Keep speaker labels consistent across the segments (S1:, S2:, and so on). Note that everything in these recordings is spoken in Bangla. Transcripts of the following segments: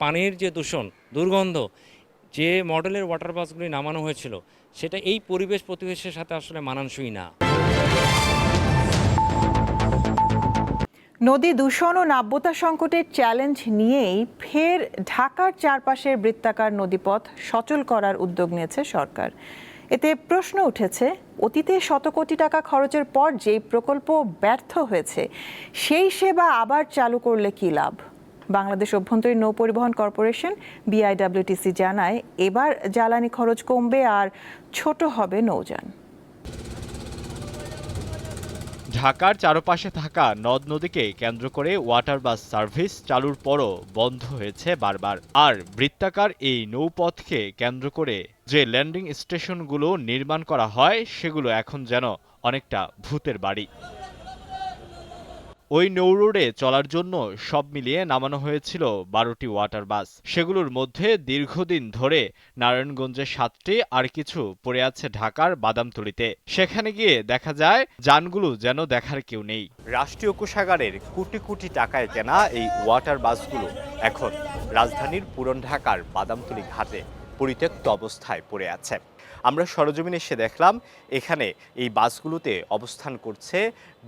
S1: পানির যে দূষণ, দুর্গন্ধ, যে মডেলের ওয়াটার বাসগুলি নামানো হয়েছিল সেটা এই পরিবেশের সাথে আসলে মানানসই না।
S2: নদী দূষণ ও নাব্যতা সংকটের চ্যালেঞ্জ নিয়েই ফের ঢাকার চারপাশের বৃত্তাকার নদীপথ সচল করার উদ্যোগ নিয়েছে সরকার। এতে প্রশ্ন উঠেছে, অতীতে শত কোটি টাকা খরচের পর যেই প্রকল্প ব্যর্থ হয়েছে সেই সেবা আবার চালু করলে কী লাভ? বাংলাদেশ অভ্যন্তরীণ নৌ পরিবহন কর্পোরেশন BIWTC জানায়, এবার জ্বালানি খরচ কমবে আর ছোট হবে নৌযান।
S3: ঢাকার চারপাশে থাকা নদ নদীকে কেন্দ্র করে ওয়াটার বাস সার্ভিস চালুর পরও বন্ধ হয়েছে বারবার। আর বৃত্তাকার এই নৌপথকে কেন্দ্র করে যে ল্যান্ডিং স্টেশনগুলো নির্মাণ করা হয় সেগুলো এখন যেন অনেকটা ভূতের বাড়ি। ওই নৌ রোডে চলার জন্য সব মিলিয়ে নামানো হয়েছিল 12টি ওয়াটার বাস। সেগুলোর মধ্যে দীর্ঘদিন ধরে নারায়ণগঞ্জে 7টি আর কিছু পড়ে আছে ঢাকার বাদামতলীতে। সেখানে গিয়ে দেখা যায় যানগুলো যেন দেখার কেউ নেই। রাষ্ট্রীয় কোষাগারের কোটি কোটি টাকায় কেনা এই ওয়াটার বাসগুলো এখন রাজধানীর পুরন ঢাকার বাদামতলী ঘাটে পরিত্যক্ত অবস্থায় পড়ে আছে। আমরা সরজমিনে এসে দেখলাম এখানে এই বাসগুলোতে অবস্থান করছে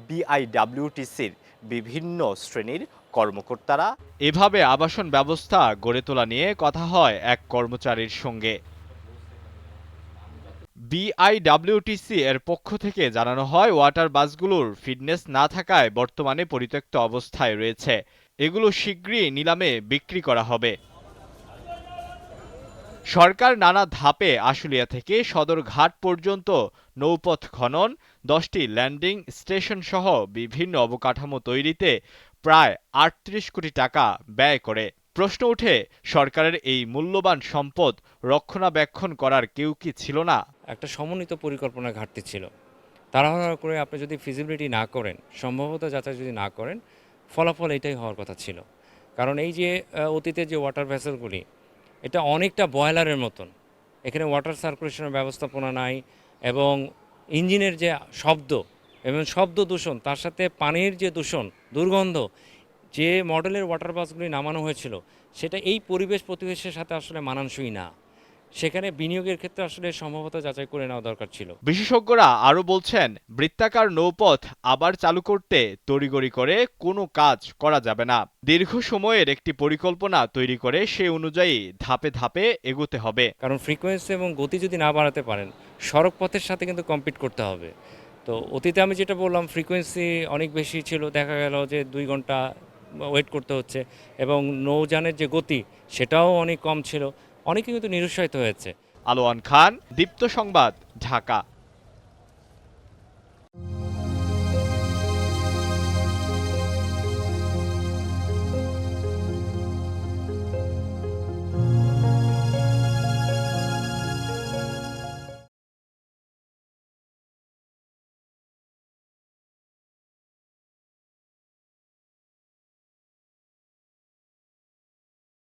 S3: BIWTCর বিভিন্ন শ্রেণীর কর্মকর্তারা। এভাবে আবাসন ব্যবস্থা গড়ে তোলা নিয়ে কথা হয় এক কর্মচারীর সঙ্গে। BIWTC এর পক্ষ থেকে জানানো হয়, ওয়াটার বাসগুলোর ফিটনেস না থাকায় বর্তমানে পরিত্যক্ত অবস্থায় রয়েছে। এগুলো শিগগিরই নিলামে বিক্রি করা হবে। সরকার নানা ধাপে আশুলিয়া থেকে সদরঘাট পর্যন্ত নৌপথ খনন, 10টি ল্যান্ডিং স্টেশন সহ বিভিন্ন অবকাঠামো তৈরিতে প্রায় 38 কোটি টাকা ব্যয় করে। প্রশ্ন ওঠে, সরকারের এই মূল্যবান সম্পদ রক্ষণাবেক্ষণ করার কেউ কি ছিল না?
S1: একটা সমন্বিত পরিকল্পনা ঘাটতি ছিল। তাড়াহুড়া করে আপনি যদি ফিজিবিলিটি না করেন, সম্ভবত যাচাই যদি না করেন, ফলাফল এটাই হওয়ার কথা ছিল। কারণ এই যে অতীতে যে ওয়াটার ভেসেলগুলি, এটা অনেকটা বয়লারের মতন। এখানে ওয়াটার সার্কুলেশনের ব্যবস্থাপনা নাই এবং ইঞ্জিনের যে শব্দ এবং শব্দ দূষণ, তার সাথে পানির যে দূষণ, দুর্গন্ধ, যে মডেলের ওয়াটার বাসগুলি নামানো হয়েছিল সেটা এই পরিবেশের সাথে আসলে মানানসই না। সেখানে বিনিয়োগের ক্ষেত্রে আসলে সম্ভবত যাচাই করে নেওয়া দরকার ছিল।
S3: বিশেষজ্ঞরা আরও বলছেন, বৃত্তাকার নৌপথ আবার চালু করতে তড়িঘড়ি করে কোনো কাজ করা যাবে না। দীর্ঘ সময়ের একটি পরিকল্পনা তৈরি করে সে অনুযায়ী ধাপে ধাপে এগোতে হবে।
S1: কারণ ফ্রিকোয়েন্সি এবং গতি যদি না বাড়াতে পারেন, সড়ক পথের সাথে কিন্তু কম্পিট করতে হবে। তো অতীতে আমি যেটা বললাম, ফ্রিকোয়েন্সি অনেক বেশি ছিল, দেখা গেল যে 2 ঘন্টা ওয়েট করতে হচ্ছে এবং নৌযানের যে গতি সেটাও অনেক কম ছিল। অনেকে কিন্তু নিরুৎসাহিত হয়েছে।
S3: আলোয়ান খান, দীপ্ত সংবাদ, ঢাকা।